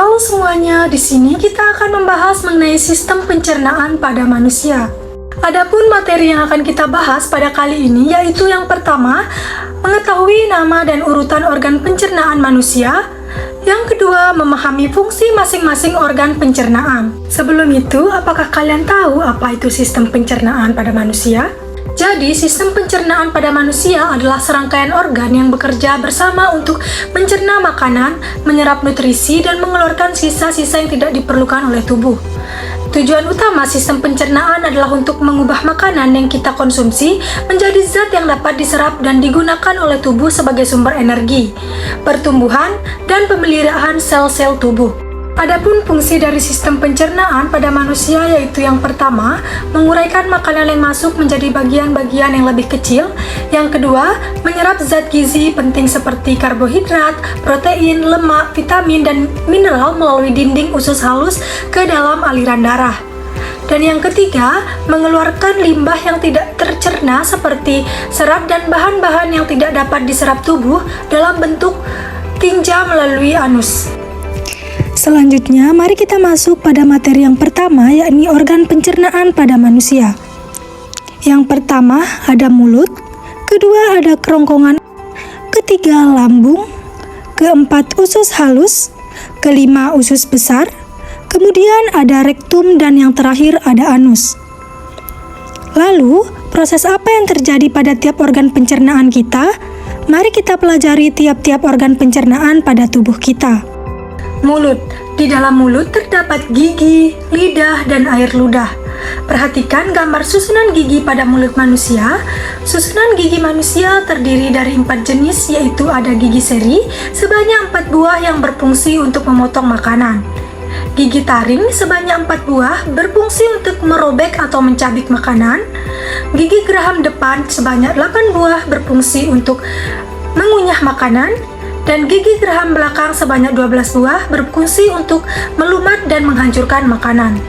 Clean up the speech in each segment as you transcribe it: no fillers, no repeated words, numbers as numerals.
Halo semuanya, di sini kita akan membahas mengenai sistem pencernaan pada manusia. Adapun materi yang akan kita bahas pada kali ini yaitu yang pertama, mengetahui nama dan urutan organ pencernaan manusia. Yang kedua, memahami fungsi masing-masing organ pencernaan. Sebelum itu, apakah kalian tahu apa itu sistem pencernaan pada manusia? Jadi, sistem pencernaan pada manusia adalah serangkaian organ yang bekerja bersama untuk mencerna makanan, menyerap nutrisi, dan mengeluarkan sisa-sisa yang tidak diperlukan oleh tubuh. Tujuan utama sistem pencernaan adalah untuk mengubah makanan yang kita konsumsi menjadi zat yang dapat diserap dan digunakan oleh tubuh sebagai sumber energi, pertumbuhan, dan pemeliharaan sel-sel tubuh. Adapun fungsi dari sistem pencernaan pada manusia yaitu yang pertama, menguraikan makanan yang masuk menjadi bagian-bagian yang lebih kecil. Yang kedua, menyerap zat gizi penting seperti karbohidrat, protein, lemak, vitamin, dan mineral melalui dinding usus halus ke dalam aliran darah. Dan yang ketiga, mengeluarkan limbah yang tidak tercerna seperti serat dan bahan-bahan yang tidak dapat diserap tubuh dalam bentuk tinja melalui anus. Selanjutnya, mari kita masuk pada materi yang pertama, yakni organ pencernaan pada manusia. Yang pertama ada mulut, kedua ada kerongkongan, ketiga lambung, keempat usus halus, kelima usus besar, kemudian ada rektum, dan yang terakhir ada anus. Lalu, proses apa yang terjadi pada tiap organ pencernaan kita? Mari kita pelajari tiap-tiap organ pencernaan pada tubuh kita. Mulut. Di dalam mulut terdapat gigi, lidah, dan air ludah. Perhatikan gambar susunan gigi pada mulut manusia. Susunan gigi manusia terdiri dari 4 jenis, yaitu ada gigi seri sebanyak 4 buah yang berfungsi untuk memotong makanan. Gigi taring sebanyak 4 buah berfungsi untuk merobek atau mencabik makanan. Gigi geraham depan sebanyak 8 buah berfungsi untuk mengunyah makanan. Dan gigi geraham belakang sebanyak 12 buah berfungsi untuk melumat dan menghancurkan makanan.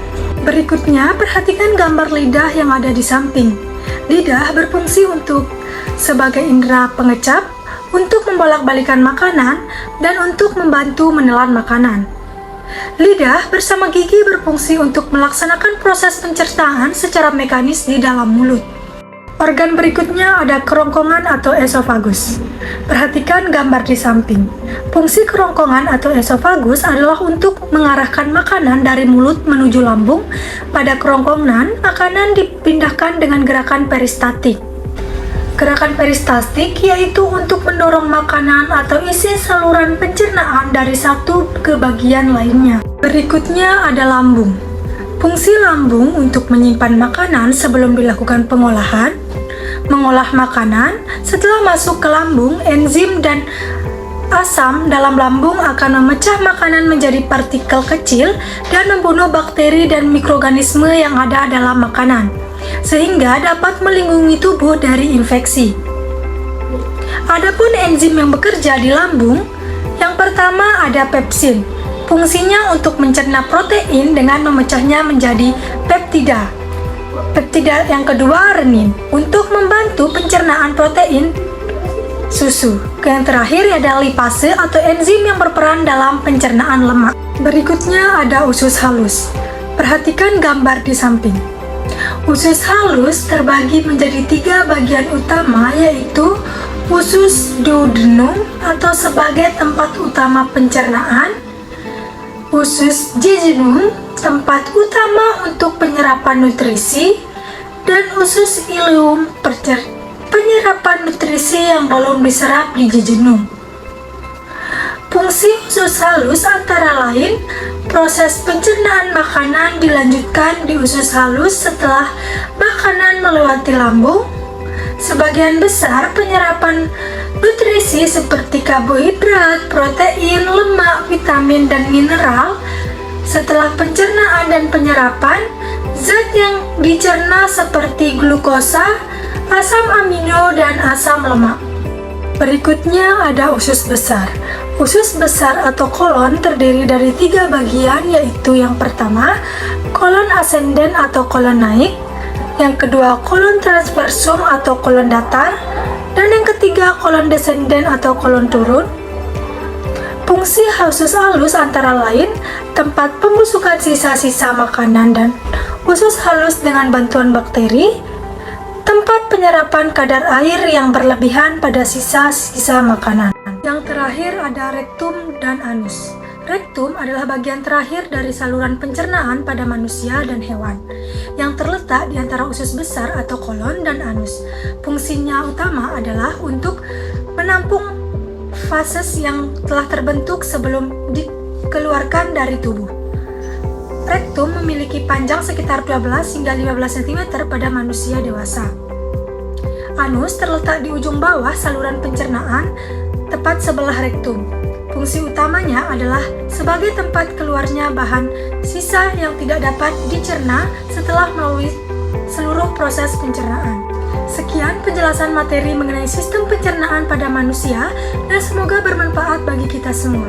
Berikutnya, perhatikan gambar lidah yang ada di samping. Lidah berfungsi sebagai indera pengecap, untuk membolak-balikan makanan, dan untuk membantu menelan makanan. Lidah bersama gigi berfungsi untuk melaksanakan proses pencernaan secara mekanis di dalam mulut. Organ berikutnya ada kerongkongan atau esofagus. Perhatikan gambar di samping. Fungsi kerongkongan atau esofagus adalah untuk mengarahkan makanan dari mulut menuju lambung. Pada kerongkongan, makanan dipindahkan dengan gerakan peristaltik. Gerakan peristaltik yaitu untuk mendorong makanan atau isi saluran pencernaan dari satu ke bagian lainnya. Berikutnya ada lambung. Fungsi lambung untuk menyimpan makanan sebelum dilakukan pengolahan. Mengolah makanan, setelah masuk ke lambung, enzim dan asam dalam lambung akan memecah makanan menjadi partikel kecil dan membunuh bakteri dan mikroorganisme yang ada dalam makanan, sehingga dapat melindungi tubuh dari infeksi. Adapun enzim yang bekerja di lambung, yang pertama ada pepsin. Fungsinya untuk mencerna protein dengan memecahnya menjadi peptida. Peptida yang kedua renin, untuk membantu pencernaan protein susu. Yang terakhir ada lipase atau enzim yang berperan dalam pencernaan lemak. Berikutnya ada usus halus. Perhatikan gambar di samping. Usus halus terbagi menjadi 3 bagian utama, yaitu usus duodenum atau sebagai tempat utama pencernaan, usus jejunum, tempat utama untuk penyerapan nutrisi, dan usus ileum, penyerapan nutrisi yang belum diserap di jejunum. Fungsi usus halus antara lain, proses pencernaan makanan dilanjutkan di usus halus setelah makanan melewati lambung. Sebagian besar penyerapan nutrisi seperti karbohidrat, protein, lemak, vitamin, dan mineral. Setelah pencernaan dan penyerapan, zat yang dicerna seperti glukosa, asam amino, dan asam lemak. Berikutnya ada usus besar. Usus besar atau kolon terdiri dari 3 bagian, yaitu yang pertama, kolon ascendent atau kolon naik, yang kedua kolon transversum atau kolon datar, dan yang ketiga kolon descendent atau kolon turun. Fungsi usus halus antara lain tempat pembusukan sisa-sisa makanan dan usus halus dengan bantuan bakteri, tempat penyerapan kadar air yang berlebihan pada sisa-sisa makanan. Yang terakhir ada rektum dan anus. Rektum adalah bagian terakhir dari saluran pencernaan pada manusia dan hewan, yang terletak di antara usus besar atau kolon dan anus. Fungsinya utama adalah untuk menampung fases yang telah terbentuk sebelum dikeluarkan dari tubuh. Rektum memiliki panjang sekitar 12 hingga 15 cm pada manusia dewasa. Anus terletak di ujung bawah saluran pencernaan, tepat sebelah rektum. Fungsi utamanya adalah sebagai tempat keluarnya bahan sisa yang tidak dapat dicerna setelah melalui seluruh proses pencernaan. Sekian penjelasan materi mengenai sistem pencernaan pada manusia dan semoga bermanfaat bagi kita semua.